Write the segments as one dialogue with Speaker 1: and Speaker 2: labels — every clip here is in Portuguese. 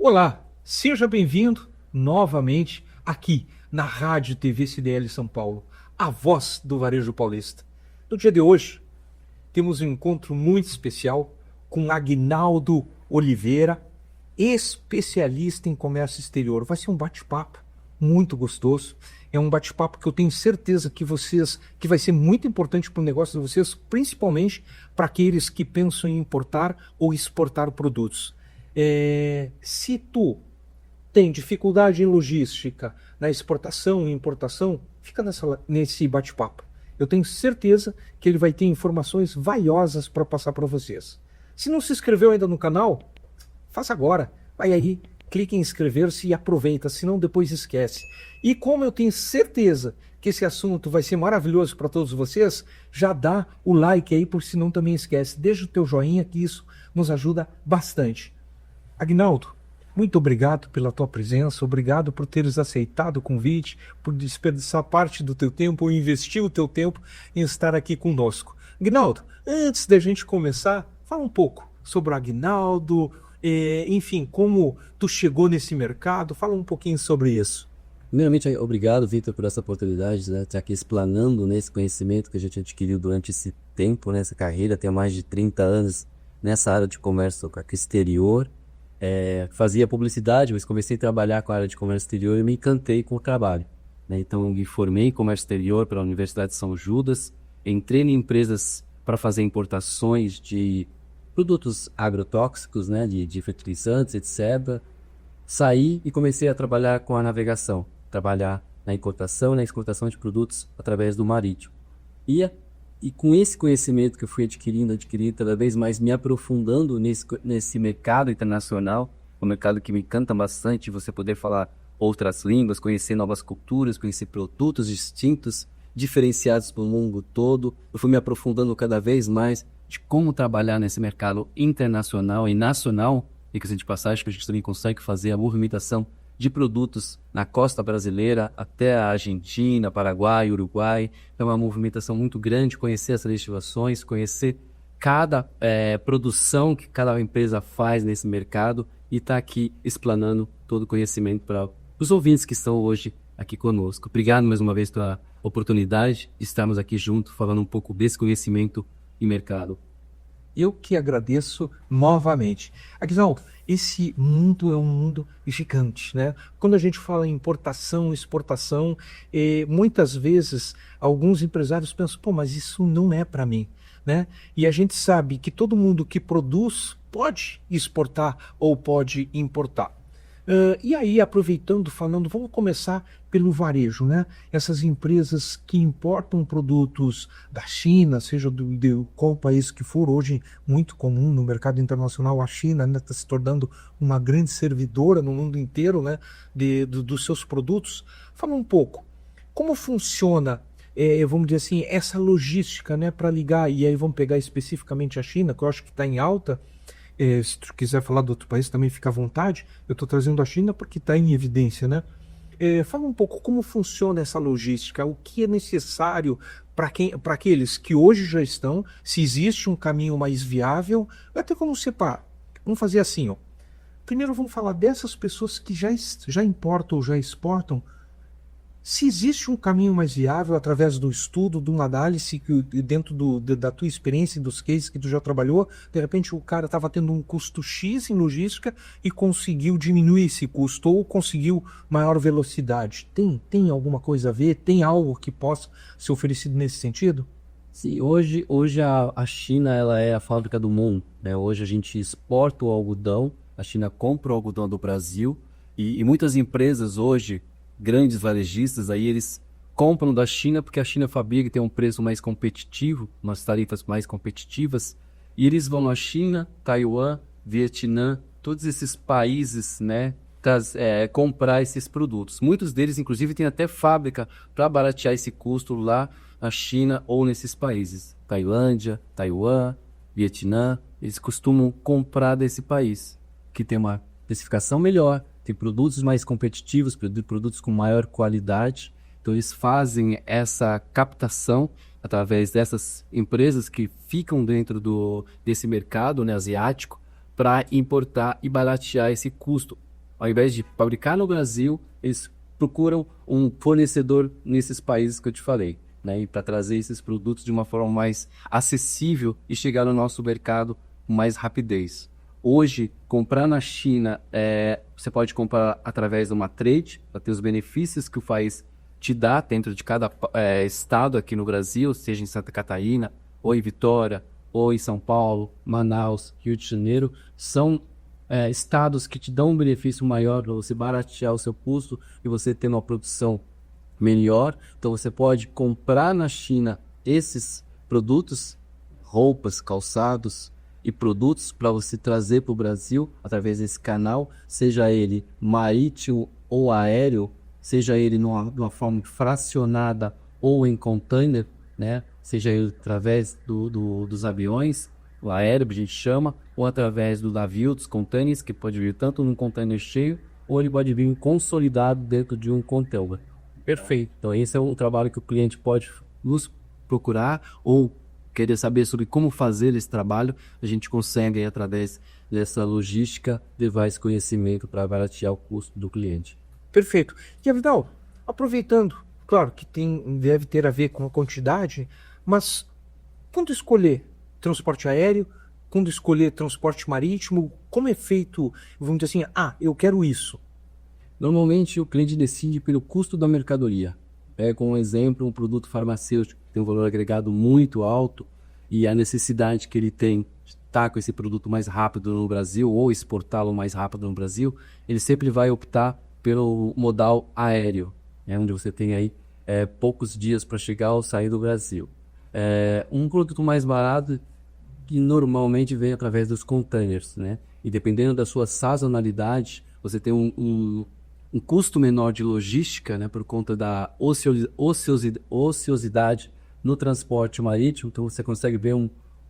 Speaker 1: Olá, seja bem-vindo novamente aqui na Rádio TV CDL São Paulo, a voz do varejo paulista. No dia de hoje, temos um encontro muito especial com Aguinaldo Oliveira, especialista em comércio exterior. Vai ser um bate-papo muito gostoso. É um bate-papo que eu tenho certeza que vai ser muito importante para o negócio de vocês, principalmente para aqueles que pensam em importar ou exportar produtos. Se tu tem dificuldade em logística, na exportação e importação, fica nesse bate-papo. Eu tenho certeza que ele vai ter informações valiosas para passar para vocês. Se não se inscreveu ainda no canal, faça agora. Vai aí, clique em inscrever-se e aproveita, senão depois esquece. E como eu tenho certeza que esse assunto vai ser maravilhoso para todos vocês, já dá o like aí, por senão também esquece. Deixa o teu joinha que isso nos ajuda bastante. Aguinaldo, muito obrigado pela tua presença, obrigado por teres aceitado o convite, por desperdiçar parte do teu tempo ou investir o teu tempo em estar aqui conosco. Aguinaldo, antes da gente começar, fala um pouco sobre o Aguinaldo, enfim, como tu chegou nesse mercado, fala um pouquinho sobre isso.
Speaker 2: Primeiramente, obrigado, Vitor, por essa oportunidade, né, de estar aqui explanando nesse conhecimento que a gente adquiriu durante esse tempo, nessa carreira, tenho mais de 30 anos nessa área de comércio exterior. Fazia publicidade, mas comecei a trabalhar com a área de comércio exterior e me encantei com o trabalho, né? Então, eu me formei em comércio exterior pela Universidade de São Judas, entrei em empresas para fazer importações de produtos agrotóxicos, né, de fertilizantes, etc. Saí e comecei a trabalhar com a navegação, trabalhar na importação e na exportação de produtos através do marítimo. E com esse conhecimento que eu fui adquirindo cada vez mais, me aprofundando nesse mercado internacional, um mercado que me encanta bastante, você poder falar outras línguas, conhecer novas culturas, conhecer produtos distintos, diferenciados para o mundo todo. Eu fui me aprofundando cada vez mais de como trabalhar nesse mercado internacional e nacional, e que, de passagem, que a gente também consegue fazer a movimentação de produtos na costa brasileira até a Argentina, Paraguai, Uruguai. É uma movimentação muito grande, conhecer as legislações, conhecer cada produção que cada empresa faz nesse mercado e estar aqui explanando todo o conhecimento para os ouvintes que estão hoje aqui conosco. Obrigado mais uma vez pela oportunidade de estarmos aqui juntos falando um pouco desse conhecimento e mercado.
Speaker 1: Eu que agradeço novamente. Aguinaldo, esse mundo é um mundo gigante, né? Quando a gente fala em importação, exportação, muitas vezes alguns empresários pensam, pô, mas isso não é para mim, né? E a gente sabe que todo mundo que produz pode exportar ou pode importar. E aí, aproveitando, falando, vamos começar pelo varejo, né? Essas empresas que importam produtos da China, seja de qual país que for, hoje muito comum no mercado internacional, a China está se tornando uma grande servidora no mundo inteiro, né? Dos seus produtos. Fala um pouco, como funciona, vamos dizer assim, essa logística, né? Para ligar, e aí vamos pegar especificamente a China, que eu acho que está em alta. Se tu quiser falar de outro país também fica à vontade. Eu estou trazendo a China porque está em evidência, né? Fala um pouco como funciona essa logística, o que é necessário para aqueles que hoje já estão, se existe um caminho mais viável, até como separar. Vamos fazer assim, ó. Primeiro vamos falar dessas pessoas que já importam ou já exportam. Se existe um caminho mais viável através do estudo, de uma análise dentro da tua experiência e dos cases que tu já trabalhou, de repente o cara estava tendo um custo X em logística e conseguiu diminuir esse custo ou conseguiu maior velocidade. Tem alguma coisa a ver? Tem algo que possa ser oferecido nesse sentido?
Speaker 2: Sim, hoje a China ela é a fábrica do mundo, né? Hoje a gente exporta o algodão, a China compra o algodão do Brasil e muitas empresas hoje, grandes varejistas, aí eles compram da China porque a China fabrica e tem um preço mais competitivo, umas tarifas mais competitivas, e eles vão à China, Taiwan, Vietnã, todos esses países, né, comprar esses produtos. Muitos deles, inclusive, têm até fábrica para baratear esse custo lá na China ou nesses países. Tailândia, Taiwan, Vietnã, eles costumam comprar desse país, que tem uma especificação melhor, tem produtos mais competitivos, produtos com maior qualidade. Então eles fazem essa captação através dessas empresas que ficam dentro desse mercado, né, asiático, para importar e baratear esse custo. ao invés de fabricar no Brasil, eles procuram um fornecedor nesses países que eu te falei, né? E para trazer esses produtos de uma forma mais acessível e chegar no nosso mercado com mais rapidez. Hoje, comprar na China, você pode comprar através de uma trade, para ter os benefícios que o país te dá dentro de cada estado aqui no Brasil, seja em Santa Catarina, ou em Vitória, ou em São Paulo, Manaus, Rio de Janeiro, são estados que te dão um benefício maior para você baratear o seu custo e você ter uma produção melhor. Então você pode comprar na China esses produtos, roupas, calçados e produtos para você trazer para o Brasil através desse canal, seja ele marítimo ou aéreo, seja ele numa forma fracionada ou em container, né? Seja ele através dos aviões, o aéreo a gente chama, ou através do navio, dos containers, que pode vir tanto num container cheio, ou ele pode vir consolidado dentro de um container.
Speaker 1: Perfeito.
Speaker 2: Então esse é um trabalho que o cliente pode nos procurar ou querer saber sobre como fazer esse trabalho. A gente consegue, através dessa logística, levar esse conhecimento para baratear o custo do cliente.
Speaker 1: Perfeito. E Avidal, aproveitando, claro que deve ter a ver com a quantidade, mas quando escolher transporte aéreo, quando escolher transporte marítimo, como é feito, vamos dizer assim, eu quero isso?
Speaker 2: Normalmente o cliente decide pelo custo da mercadoria. Pega como exemplo um produto farmacêutico que tem um valor agregado muito alto e a necessidade que ele tem de estar com esse produto mais rápido no Brasil ou exportá-lo mais rápido no Brasil, ele sempre vai optar pelo modal aéreo, onde você tem aí poucos dias para chegar ou sair do Brasil. Um produto mais barato que normalmente vem através dos containers, né? E dependendo da sua sazonalidade, você tem um custo menor de logística, né? Por conta da ociosidade no transporte marítimo, então você consegue ver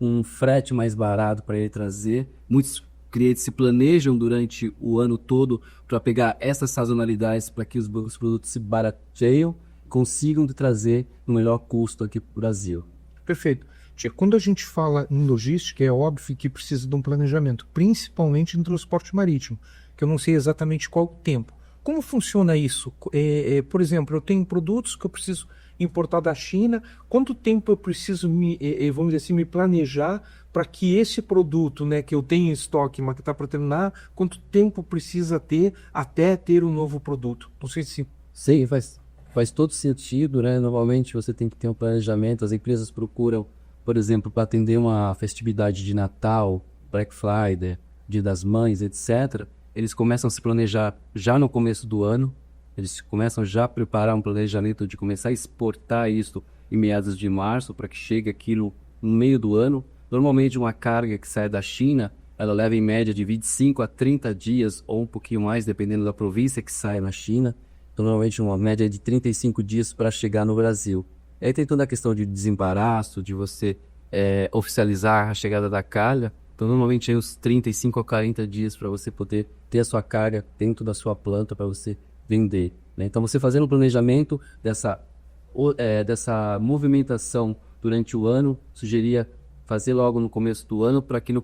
Speaker 2: um frete mais barato para ele trazer. Muitos clientes se planejam durante o ano todo para pegar essas sazonalidades para que os produtos se barateiam, consigam trazer no melhor custo aqui para o Brasil.
Speaker 1: Perfeito. Quando a gente fala em logística, é óbvio que precisa de um planejamento, principalmente no transporte marítimo, que eu não sei exatamente qual o tempo. Como funciona isso? Por exemplo, eu tenho produtos que eu preciso importar da China, quanto tempo eu preciso vamos dizer assim, me planejar para que esse produto, né, que eu tenho em estoque, mas que está para terminar, quanto tempo precisa ter até ter um novo produto? Não sei se...
Speaker 2: Sim, faz todo sentido, né? Normalmente você tem que ter um planejamento, as empresas procuram, por exemplo, para atender uma festividade de Natal, Black Friday, Dia das Mães, etc., eles começam a se planejar já no começo do ano, eles começam já a preparar um planejamento de começar a exportar isso em meados de março, para que chegue aquilo no meio do ano. Normalmente uma carga que sai da China, ela leva em média de 25 a 30 dias, ou um pouquinho mais, dependendo da província que sai na China. Então, normalmente uma média de 35 dias para chegar no Brasil. E aí tem toda a questão de desembaraço, de você oficializar a chegada da carga. Então, normalmente é uns 35 a 40 dias para você poder ter a sua carga dentro da sua planta para você vender, né? Então, você fazendo o planejamento dessa movimentação durante o ano, sugeria fazer logo no começo do ano, para que no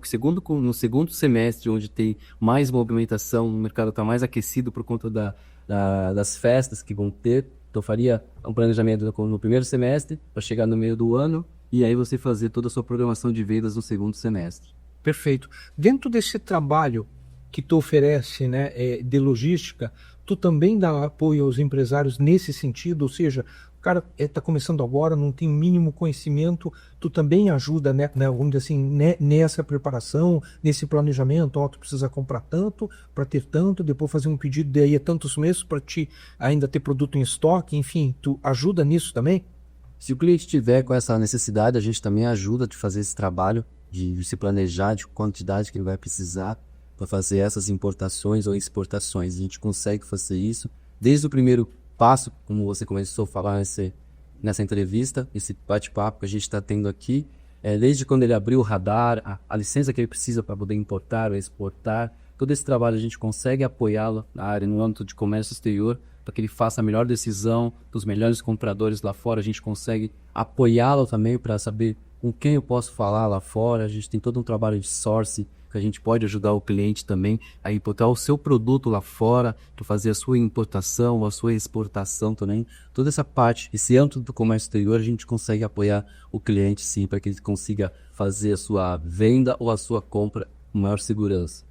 Speaker 2: segundo semestre, onde tem mais movimentação, o mercado está mais aquecido por conta das festas que vão ter. Então, faria um planejamento no primeiro semestre, para chegar no meio do ano, e aí você fazer toda a sua programação de vendas no segundo semestre.
Speaker 1: Perfeito. Dentro desse trabalho que tu oferece, né, de logística, tu também dá apoio aos empresários nesse sentido? Ou seja, o cara está começando agora, não tem o mínimo conhecimento, tu também ajuda, né, vamos dizer assim, nessa preparação, nesse planejamento. Tu precisa comprar tanto para ter tanto, depois fazer um pedido daí a tantos meses para te ainda ter produto em estoque, enfim, tu ajuda nisso também?
Speaker 2: Se o cliente tiver com essa necessidade, a gente também ajuda de fazer esse trabalho, de se planejar de quantidade que ele vai precisar para fazer essas importações ou exportações. A gente consegue fazer isso desde o primeiro passo, como você começou a falar nessa entrevista, esse bate-papo que a gente está tendo aqui, desde quando ele abriu o radar, a licença que ele precisa para poder importar ou exportar. Todo esse trabalho a gente consegue apoiá-lo na área, no âmbito de comércio exterior, para que ele faça a melhor decisão dos melhores compradores lá fora. A gente consegue apoiá-lo também para saber com quem eu posso falar lá fora. A gente tem todo um trabalho de source, que a gente pode ajudar o cliente também a importar o seu produto lá fora, para fazer a sua importação, a sua exportação também. Toda essa parte, esse âmbito do comércio exterior, a gente consegue apoiar o cliente sim, para que ele consiga fazer a sua venda ou a sua compra com maior segurança.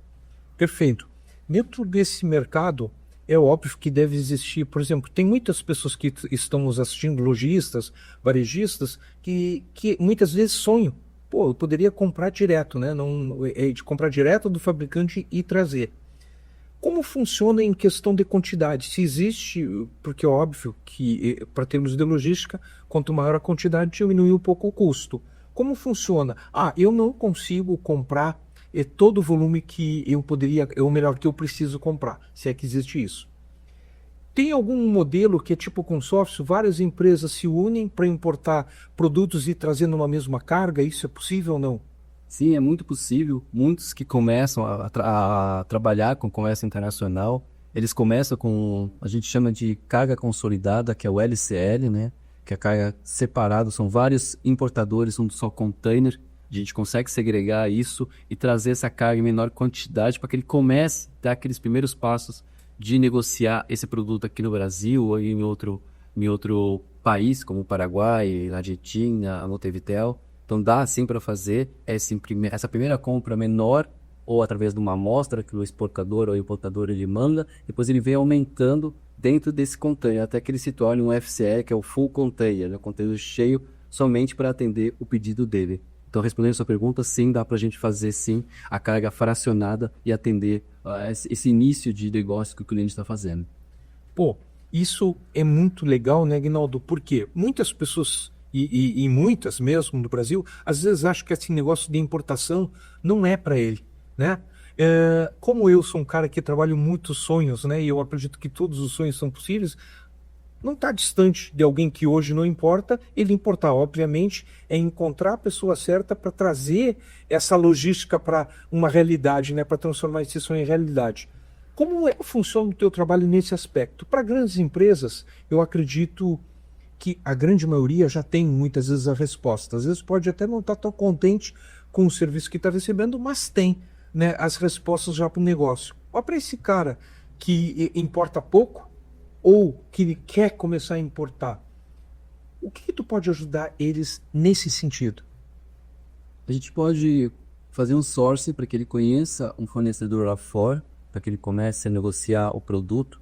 Speaker 1: Perfeito. Dentro desse mercado, é óbvio que deve existir, por exemplo, tem muitas pessoas que estão nos assistindo, lojistas, varejistas, que muitas vezes sonham. Pô, eu poderia comprar direto, né? Não, de comprar direto do fabricante e trazer. Como funciona em questão de quantidade? Se existe, porque é óbvio que para termos de logística, quanto maior a quantidade, diminui um pouco o custo. Como funciona? Ah, eu não consigo comprar todo o volume que eu poderia, ou melhor, que eu preciso comprar, se é que existe isso. Tem algum modelo que é tipo consórcio, várias empresas se unem para importar produtos e trazer numa mesma carga? Isso é possível ou não?
Speaker 2: Sim, é muito possível. Muitos que começam a trabalhar com comércio internacional, eles começam com, a gente chama de carga consolidada, que é o LCL, né? Que é a carga separada, são vários importadores, um só container. A gente consegue segregar isso e trazer essa carga em menor quantidade para que ele comece a dar aqueles primeiros passos de negociar esse produto aqui no Brasil ou em outro país, como o Paraguai, a Argentina, a Montevidéu. Então dá sim para fazer essa primeira compra menor ou através de uma amostra que o exportador ou o importador ele manda, depois ele vem aumentando dentro desse container até que ele se torne um FCE, que é o full container, né? Container cheio somente para atender o pedido dele. Então, respondendo a sua pergunta, sim, dá para a gente fazer sim a carga fracionada e atender esse início de negócio que o cliente está fazendo.
Speaker 1: Pô, isso é muito legal, né, Aguinaldo? Porque muitas pessoas, e muitas mesmo no Brasil, às vezes acham que esse negócio de importação não é para ele, né? Como eu sou um cara que trabalho muitos sonhos, né, e eu acredito que todos os sonhos são possíveis, não está distante de alguém que hoje não importa, ele importar, obviamente, é encontrar a pessoa certa para trazer essa logística para uma realidade, né, para transformar esse sonho em realidade. Como é que funciona o teu trabalho nesse aspecto? Para grandes empresas, eu acredito que a grande maioria já tem muitas vezes a resposta. Às vezes pode até não estar tão contente com o serviço que está recebendo, mas tem, né, as respostas já para o negócio. Olha para esse cara que importa pouco, ou que ele quer começar a importar, o que tu pode ajudar eles nesse sentido?
Speaker 2: A gente pode fazer um sourcing para que ele conheça um fornecedor lá fora, para que ele comece a negociar o produto.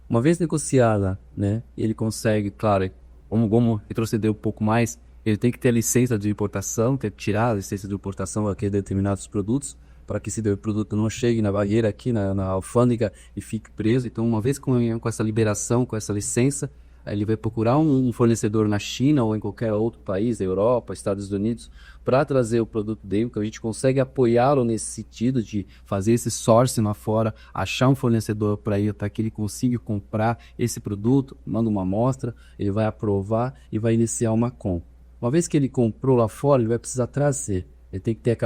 Speaker 2: Uma vez negociada, né, ele consegue, claro, vamos retroceder um pouco mais, ele tem que ter a licença de importação, ter que tirar a licença de importação aqui de determinados produtos, para que esse produto não chegue na barreira aqui, na alfândega e fique preso. Então, uma vez com essa liberação, com essa licença, ele vai procurar um fornecedor na China ou em qualquer outro país, Europa, Estados Unidos, para trazer o produto dele, que a gente consegue apoiá-lo nesse sentido de fazer esse sourcing lá fora, achar um fornecedor para ele, para que ele consiga comprar esse produto, manda uma amostra, ele vai aprovar e vai iniciar uma compra. Uma vez que ele comprou lá fora, ele vai precisar trazer. Ele tem que ter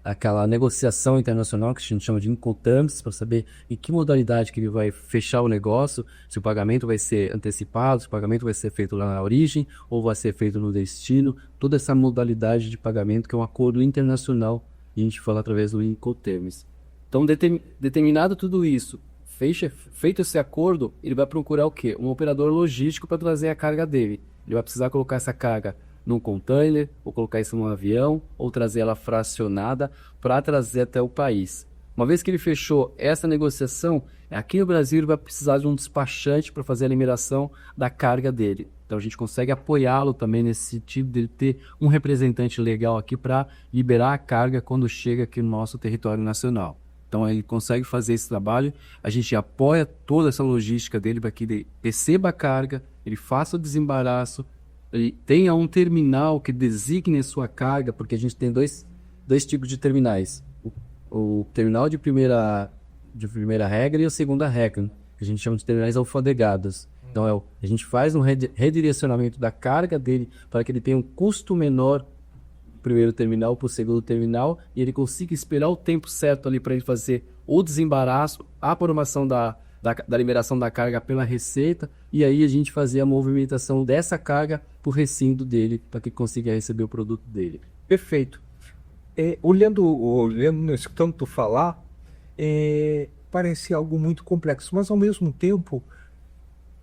Speaker 2: aquela negociação internacional que a gente chama de Incoterms, para saber em que modalidade que ele vai fechar o negócio, se o pagamento vai ser antecipado, se o pagamento vai ser feito lá na origem ou vai ser feito no destino, toda essa modalidade de pagamento que é um acordo internacional e a gente fala através do Incoterms. Então, determinado tudo isso, feito esse acordo, ele vai procurar o quê? Um operador logístico para trazer a carga dele. Ele vai precisar colocar essa carga num container, ou colocar isso num avião, ou trazer ela fracionada para trazer até o país. Uma vez que ele fechou essa negociação, aqui no Brasil ele vai precisar de um despachante para fazer a liberação da carga dele. Então a gente consegue apoiá-lo também nesse sentido de ter um representante legal aqui para liberar a carga quando chega aqui no nosso território nacional. Então ele consegue fazer esse trabalho, a gente apoia toda essa logística dele para que ele receba a carga, ele faça o desembaraço, ele tenha um terminal que designe a sua carga, porque a gente tem dois tipos de terminais. O terminal de primeira regra e a segunda regra, né? Que a gente chama de terminais alfandegados. Então a gente faz um redirecionamento da carga dele para que ele tenha um custo menor do primeiro terminal para o segundo terminal e ele consiga esperar o tempo certo ali para ele fazer o desembaraço, a programação da liberação da carga pela receita, e aí a gente fazer a movimentação dessa carga para o recinto dele, para que consiga receber o produto dele.
Speaker 1: Perfeito. olhando, escutando tu falar, parece algo muito complexo, mas ao mesmo tempo,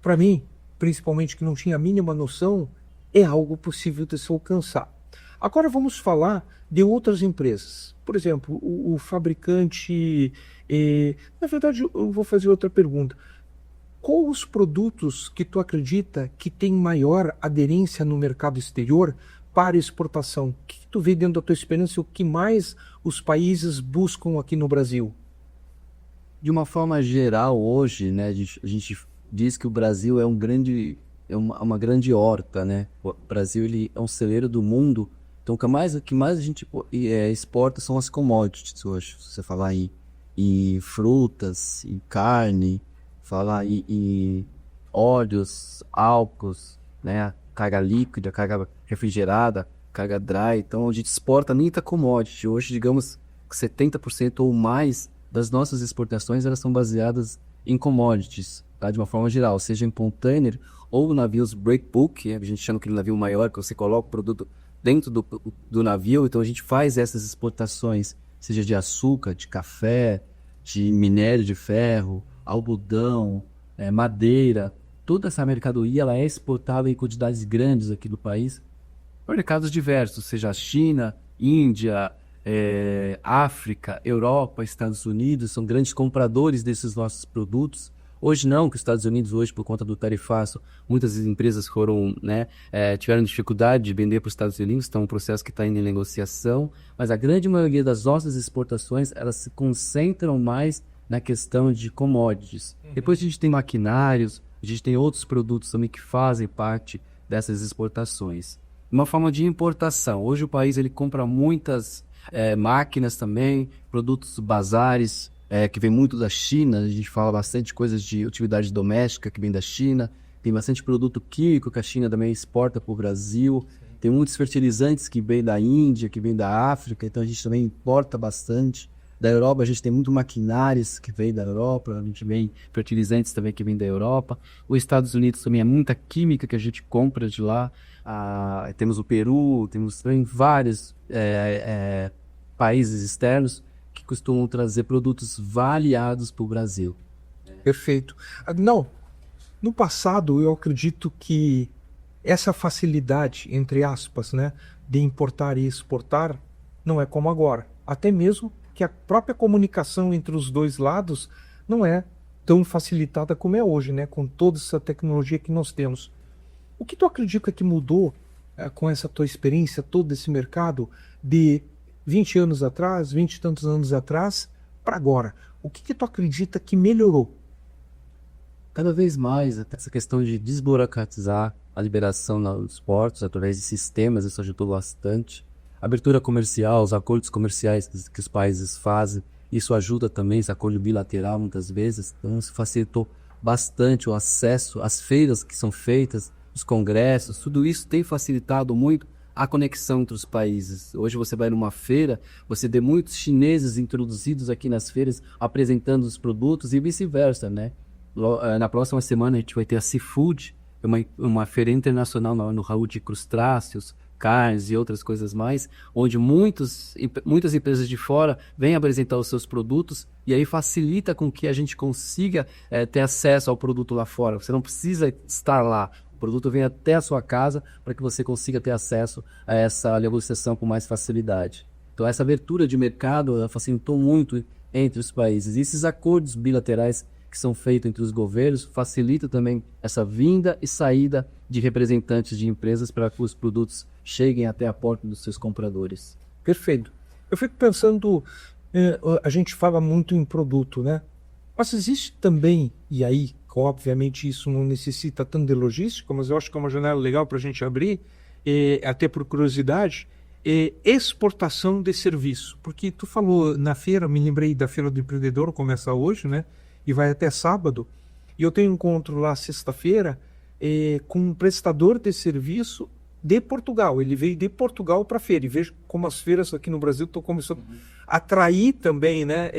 Speaker 1: para mim, principalmente que não tinha a mínima noção, é algo possível de se alcançar. Agora vamos falar de outras empresas. Por exemplo, o fabricante. Na verdade, eu vou fazer outra pergunta. Quais os produtos que tu acredita que tem maior aderência no mercado exterior para exportação? O que tu vê dentro da tua experiência, o que mais os países buscam aqui no Brasil?
Speaker 2: De uma forma geral, hoje, né, a gente diz que o Brasil é uma grande horta, né? O Brasil ele é um celeiro do mundo. Então, o que mais a gente exporta são as commodities hoje. Se você falar em frutas, em carne, falar em óleos, álcools, né? Carga líquida, carga refrigerada, carga dry. Então, a gente exporta muita commodity. Hoje, digamos que 70% ou mais das nossas exportações elas são baseadas em commodities, tá? De uma forma geral, seja em container ou navios breakbulk, a gente chama aquele navio maior que você coloca o produto dentro do navio. Então a gente faz essas exportações, seja de açúcar, de café, de minério de ferro, algodão, madeira. Toda essa mercadoria ela é exportada em quantidades grandes aqui do país para mercados diversos, seja a China, Índia, África, Europa, Estados Unidos, são grandes compradores desses nossos produtos. Hoje não, que os Estados Unidos hoje, por conta do tarifaço, muitas empresas foram, né, tiveram dificuldade de vender para os Estados Unidos, então é um processo que está em negociação, mas a grande maioria das nossas exportações, elas se concentram mais na questão de commodities. Depois a gente tem maquinários, a gente tem outros produtos também que fazem parte dessas exportações. Uma forma de importação, hoje o país ele compra muitas máquinas também, produtos bazares, que vem muito da China. A gente fala bastante coisas de utilidade doméstica que vem da China, tem bastante produto químico que a China também exporta para o Brasil, tem muitos fertilizantes que vem da Índia, que vem da África, então a gente também importa bastante. Da Europa a gente tem muito maquinários que vem da Europa, a gente vem fertilizantes também que vem da Europa. Os Estados Unidos também é muita química que a gente compra de lá. Temos o Peru, temos também vários países externos que costumam trazer produtos variados para o Brasil.
Speaker 1: Perfeito. Não, no passado eu acredito que essa facilidade, entre aspas, né, de importar e exportar não é como agora. Até mesmo que a própria comunicação entre os dois lados não é tão facilitada como é hoje, né, com toda essa tecnologia que nós temos. O que tu acredita que mudou com essa tua experiência, todo esse mercado de 20 anos atrás, 20 e tantos anos atrás, para agora? O que tu acredita que melhorou?
Speaker 2: Cada vez mais, até essa questão de desburocratizar a liberação nos portos através de sistemas, isso ajudou bastante. Abertura comercial, os acordos comerciais que os países fazem, isso ajuda também, esse acordo bilateral muitas vezes, então isso facilitou bastante o acesso às feiras que são feitas, os congressos, tudo isso tem facilitado muito a conexão entre os países. Hoje você vai numa feira, você vê muitos chineses introduzidos aqui nas feiras, apresentando os produtos e vice-versa, né? Na próxima semana a gente vai ter a Seafood, uma feira internacional no ramo de crustáceos, carnes e outras coisas mais, onde muitas empresas de fora vêm apresentar os seus produtos e aí facilita com que a gente consiga ter acesso ao produto lá fora. Você não precisa estar lá. O produto vem até a sua casa para que você consiga ter acesso a essa negociação com mais facilidade. Então essa abertura de mercado ela facilitou muito entre os países. E esses acordos bilaterais que são feitos entre os governos facilita também essa vinda e saída de representantes de empresas para que os produtos cheguem até a porta dos seus compradores.
Speaker 1: Perfeito. Eu fico pensando, a gente fala muito em produto, né? Mas existe também, e aí, obviamente isso não necessita tanto de logística, mas eu acho que é uma janela legal para a gente abrir, até por curiosidade, exportação de serviço. Porque tu falou na feira, me lembrei da Feira do Empreendedor, começa hoje, né? E vai até sábado. E eu tenho um encontro lá sexta-feira com um prestador de serviço de Portugal. Ele veio de Portugal para a feira. E vejo como as feiras aqui no Brasil estão começando a atrair também, né?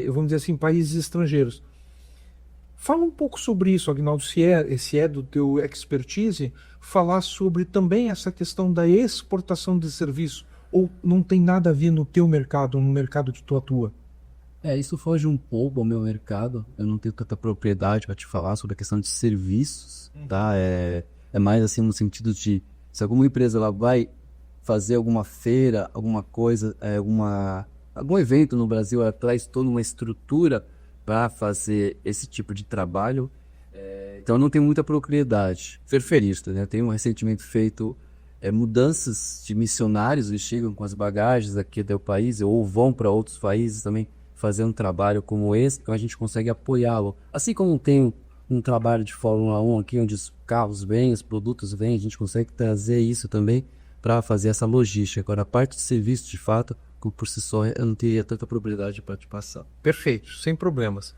Speaker 1: Vamos dizer assim, países estrangeiros. Fala um pouco sobre isso, Aguinaldo, se é do teu expertise, falar sobre também essa questão da exportação de serviço. ou não tem nada a ver no teu mercado, no mercado que tu atua?
Speaker 2: Isso foge um pouco ao meu mercado. Eu não tenho tanta propriedade para te falar sobre a questão de serviços, tá? É mais assim no sentido de se alguma empresa ela vai fazer alguma feira, alguma coisa, algum evento no Brasil, ela traz toda uma estrutura para fazer esse tipo de trabalho. Então eu não tenho muita propriedade. Ferferista, né? Eu tenho recentemente feito mudanças de missionários, eles chegam com as bagagens aqui do país ou vão para outros países também fazer um trabalho como esse, então a gente consegue apoiá-lo. Assim como tem um trabalho de Fórmula 1 aqui, onde os carros vêm, os produtos vêm, a gente consegue trazer isso também para fazer essa logística. Agora, a parte de serviço, de fato, por si só, eu não teria tanta propriedade para te passar.
Speaker 1: Perfeito, sem problemas.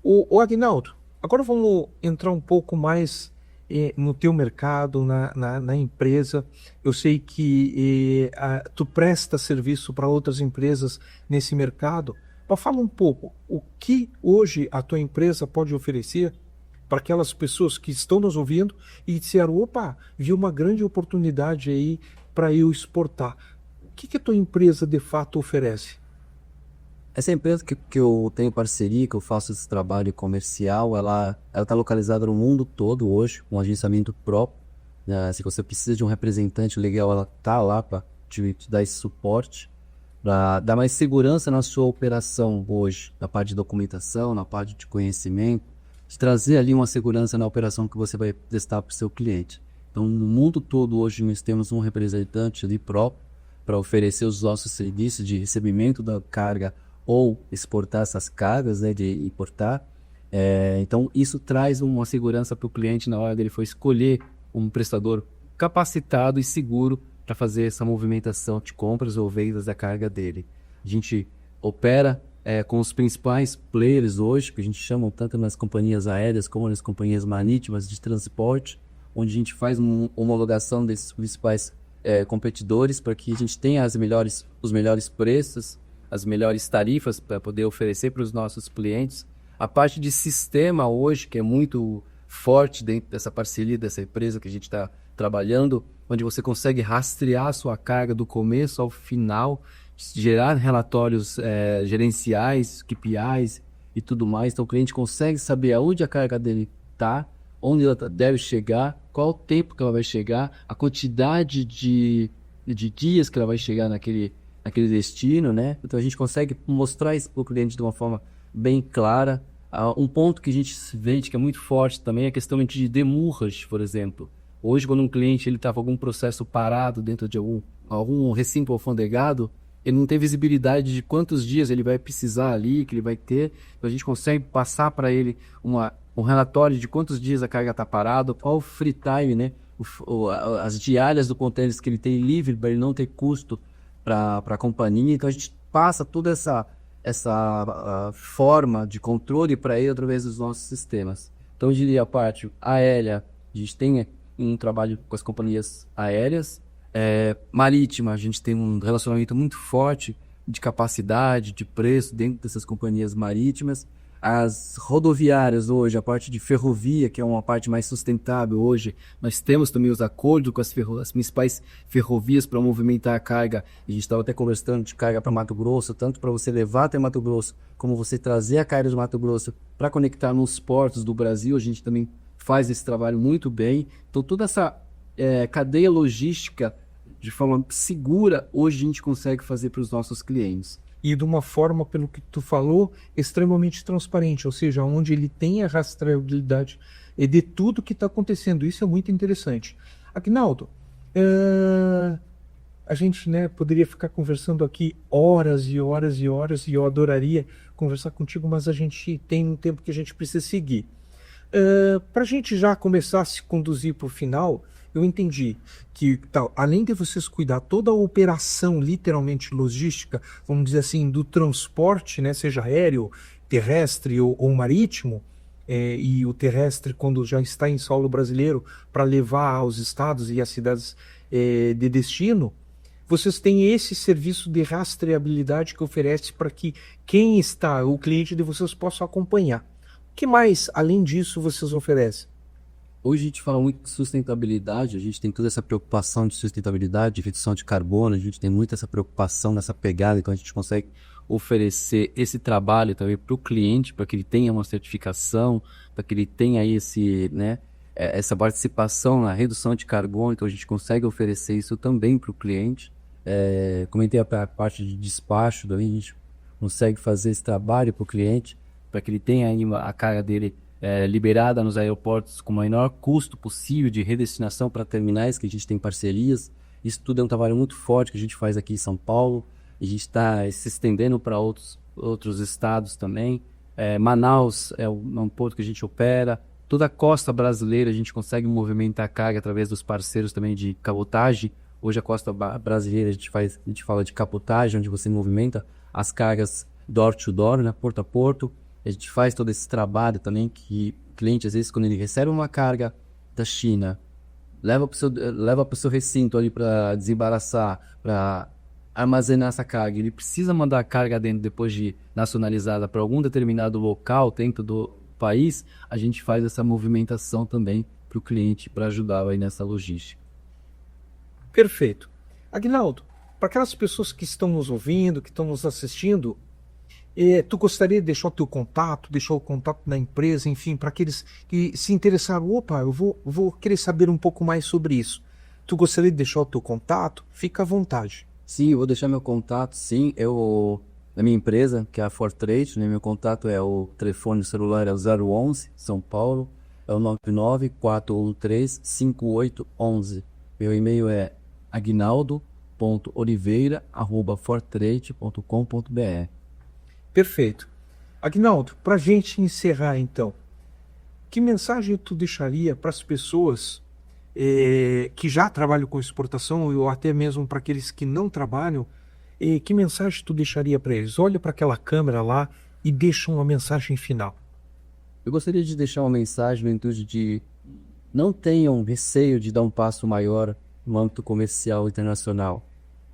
Speaker 1: O Agnaldo, agora vamos entrar um pouco mais no teu mercado, na empresa. Eu sei que tu presta serviço para outras empresas nesse mercado. Mas fala um pouco, o que hoje a tua empresa pode oferecer para aquelas pessoas que estão nos ouvindo e disseram, opa, vi uma grande oportunidade aí para eu exportar. O que a tua empresa de fato oferece?
Speaker 2: Essa empresa que eu tenho parceria, que eu faço esse trabalho comercial, ela está localizada no mundo todo hoje, com um agenciamento próprio. Se você precisa de um representante legal, ela está lá para te dar esse suporte, para dar mais segurança na sua operação hoje, na parte de documentação, na parte de conhecimento, de trazer ali uma segurança na operação que você vai prestar para o seu cliente. Então, no mundo todo hoje nós temos um representante ali próprio para oferecer os nossos serviços de recebimento da carga ou exportar essas cargas, né, de importar. Então, isso traz uma segurança para o cliente na hora dele for escolher um prestador capacitado e seguro para fazer essa movimentação de compras ou vendas da carga dele. A gente opera com os principais players hoje, que a gente chama tanto nas companhias aéreas como nas companhias marítimas de transporte, onde a gente faz uma homologação desses principais competidores para que a gente tenha os melhores preços, as melhores tarifas para poder oferecer para os nossos clientes. A parte de sistema hoje, que é muito forte dentro dessa parceria, dessa empresa que a gente está trabalhando, onde você consegue rastrear a sua carga do começo ao final, gerar relatórios gerenciais, KPIs e tudo mais. Então o cliente consegue saber aonde a carga dele está, onde ela deve chegar, qual o tempo que ela vai chegar, a quantidade de dias que ela vai chegar naquele destino, né? Então a gente consegue mostrar isso para o cliente de uma forma bem clara. Um ponto que a gente vende que é muito forte também é a questão de demurras, por exemplo. Hoje, quando um cliente estava com algum processo parado dentro de algum recinto alfandegado, ele não tem visibilidade de quantos dias ele vai precisar ali, que ele vai ter. Então a gente consegue passar para ele um relatório de quantos dias a carga está parada, qual o free time, né? As diárias do container que ele tem livre para ele não ter custo para a companhia. Então a gente passa toda essa forma de controle para ele através dos nossos sistemas. Então eu diria a parte aérea, a gente tem um trabalho com as companhias aéreas, marítima, a gente tem um relacionamento muito forte de capacidade, de preço dentro dessas companhias marítimas. As rodoviárias hoje, a parte de ferrovia, que é uma parte mais sustentável hoje, nós temos também os acordos com as principais ferrovias para movimentar a carga. A gente estava até conversando de carga para Mato Grosso, tanto para você levar até Mato Grosso, como você trazer a carga de Mato Grosso para conectar nos portos do Brasil. A gente também faz esse trabalho muito bem. Então toda essa cadeia logística de forma segura, hoje a gente consegue fazer para os nossos clientes.
Speaker 1: E de uma forma, pelo que tu falou, extremamente transparente, ou seja, onde ele tem a rastreabilidade de tudo que está acontecendo. Isso é muito interessante. Agnaldo, a gente poderia ficar conversando aqui horas e horas e horas, e eu adoraria conversar contigo, mas a gente tem um tempo que a gente precisa seguir. Para a gente já começar a se conduzir para o final, eu entendi que, além de vocês cuidar toda a operação, literalmente logística, vamos dizer assim, do transporte, seja aéreo, terrestre ou marítimo, e o terrestre quando já está em solo brasileiro, para levar aos estados e às cidades de destino, vocês têm esse serviço de rastreabilidade que oferece para que quem está, o cliente de vocês, possa acompanhar. O que mais, além disso, vocês oferecem?
Speaker 2: Hoje a gente fala muito de sustentabilidade, a gente tem toda essa preocupação de sustentabilidade, de redução de carbono, a gente tem muito essa preocupação nessa pegada, então a gente consegue oferecer esse trabalho também para o cliente, para que ele tenha uma certificação, para que ele tenha aí essa participação na redução de carbono, então a gente consegue oferecer isso também para o cliente. Comentei a parte de despacho, também a gente consegue fazer esse trabalho para o cliente, para que ele tenha aí a carga dele liberada nos aeroportos com o menor custo possível de redestinação para terminais, que a gente tem parcerias. Isso tudo é um trabalho muito forte que a gente faz aqui em São Paulo, e a gente está se estendendo para outros estados também. Manaus é um porto que a gente opera. Toda a costa brasileira a gente consegue movimentar carga através dos parceiros também de cabotagem. Hoje a costa brasileira a gente fala de cabotagem, onde você movimenta as cargas door to door, né, porto a porto. A gente faz todo esse trabalho também que o cliente, às vezes, quando ele recebe uma carga da China, leva para o seu recinto ali para desembaraçar, para armazenar essa carga. Ele precisa mandar a carga dentro depois de nacionalizada para algum determinado local dentro do país. A gente faz essa movimentação também para o cliente, para ajudar aí nessa logística.
Speaker 1: Perfeito. Aguinaldo, para aquelas pessoas que estão nos ouvindo, que estão nos assistindo, tu gostaria de deixar o teu contato, deixar o contato da empresa, enfim, para aqueles que se interessaram, opa, eu vou querer saber um pouco mais sobre isso. Tu gostaria de deixar o teu contato? Fica à vontade.
Speaker 2: Sim, eu vou deixar meu contato, sim. Na minha empresa, que é a Fortrade, né, meu contato o telefone celular é o 011, São Paulo, é o 994135811. Meu e-mail é aguinaldo.oliveira@fortrade.com.br.
Speaker 1: Perfeito. Aguinaldo, para a gente encerrar então, que mensagem tu deixaria para as pessoas que já trabalham com exportação ou até mesmo para aqueles que não trabalham? Que mensagem tu deixaria para eles? Olha para aquela câmera lá e deixa uma mensagem final.
Speaker 2: Eu gostaria de deixar uma mensagem no intuito de não tenham receio de dar um passo maior no âmbito comercial internacional.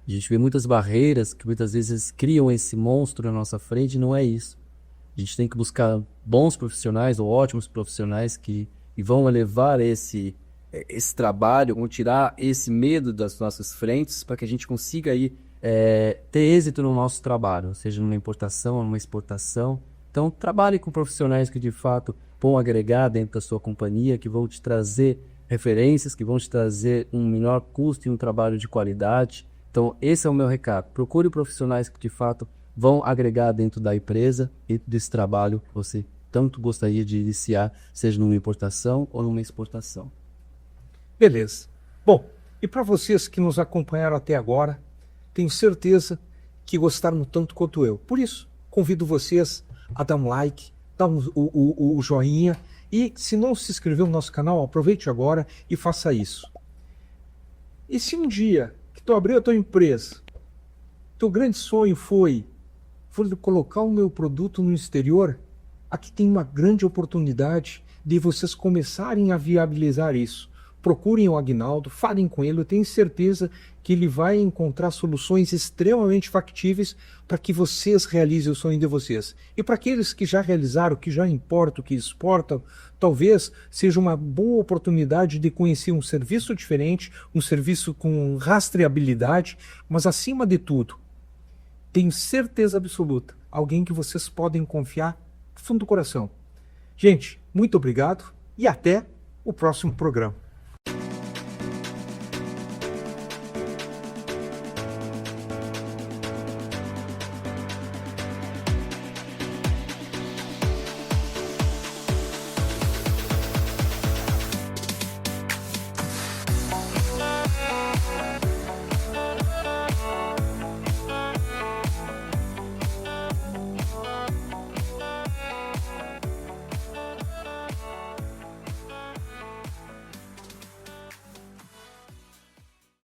Speaker 2: A gente vê muitas barreiras que muitas vezes criam esse monstro na nossa frente, e não é isso. A gente tem que buscar bons profissionais ou ótimos profissionais que vão elevar esse trabalho, vão tirar esse medo das nossas frentes para que a gente consiga aí, ter êxito no nosso trabalho, seja numa importação ou numa exportação. Então, trabalhe com profissionais que de fato vão agregar dentro da sua companhia, que vão te trazer referências, que vão te trazer um menor custo e um trabalho de qualidade. Então, esse é o meu recado. Procure profissionais que de fato vão agregar dentro da empresa e desse trabalho que você tanto gostaria de iniciar, seja numa importação ou numa exportação.
Speaker 1: Beleza. Bom, e para vocês que nos acompanharam até agora, tenho certeza que gostaram tanto quanto eu. Por isso, convido vocês a dar um like, dar o joinha, e se não se inscreveu no nosso canal, aproveite agora e faça isso. E se um dia que tu abrir a tua empresa, teu grande sonho foi colocar o meu produto no exterior, aqui tem uma grande oportunidade de vocês começarem a viabilizar isso. Procurem o Aguinaldo, falem com ele, eu tenho certeza que ele vai encontrar soluções extremamente factíveis para que vocês realizem o sonho de vocês. E para aqueles que já realizaram, que já importam, que exportam, talvez seja uma boa oportunidade de conhecer um serviço diferente, um serviço com rastreabilidade, mas acima de tudo, tenho certeza absoluta, alguém que vocês podem confiar do fundo do coração. Gente, muito obrigado e até o próximo programa.